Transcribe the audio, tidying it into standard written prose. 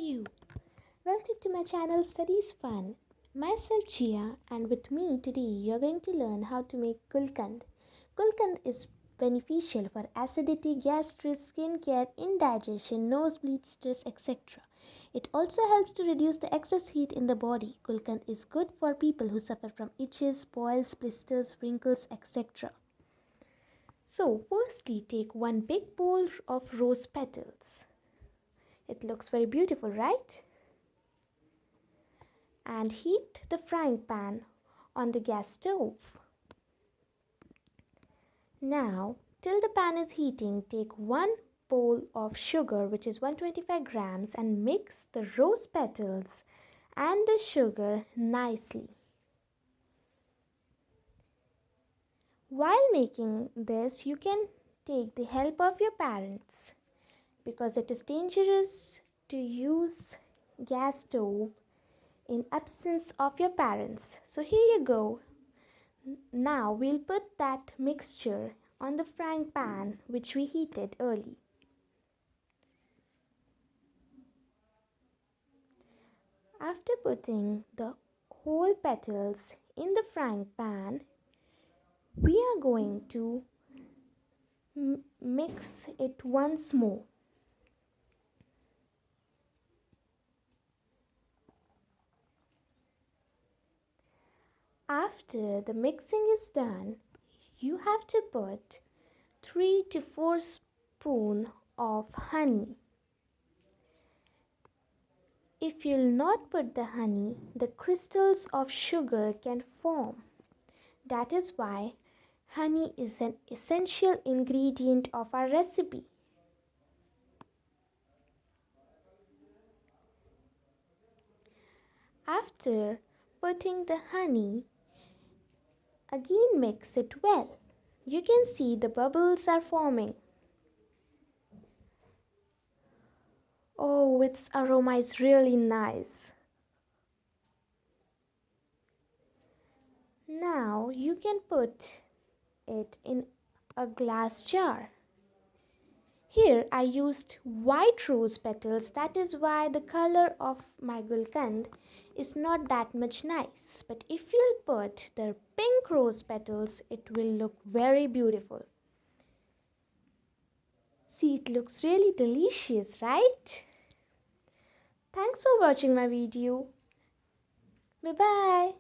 Sayu. Welcome to my channel Studies Fun. Myself Jia, and with me today you're going to learn how to make Gulkand. Gulkand is beneficial for acidity, gastritis, skin care, indigestion, nosebleed, stress, etc. It also helps to reduce the excess heat in the body. Gulkand is good for people who suffer from itches, boils, blisters, wrinkles, etc. So, firstly, take one big bowl of rose petals. It looks very beautiful, right? And heat the frying pan on the gas stove. Now, till the pan is heating, take one bowl of sugar, which is 125 grams, and mix the rose petals and the sugar nicely. While making this, you can take the help of your parents because it is dangerous to use gas stove in absence of your parents. So here you go. Now we'll put that mixture on the frying pan which we heated early. After putting the whole petals in the frying pan, we are going to mix it once more. After the mixing is done, you have to put 3 to 4 spoons of honey. If you'll not put the honey, the crystals of sugar can form. That is why honey is an essential ingredient of our recipe. After putting the honey, again mix it well. You can see the bubbles are forming. Oh, its aroma is really nice. Now you can put it in a glass jar. Here I used white rose petals, that is why the color of my Gulkand is not that much nice. But if you'll put the pink rose petals, it will look very beautiful. See, it looks really delicious, right? Thanks for watching my video. Bye-bye.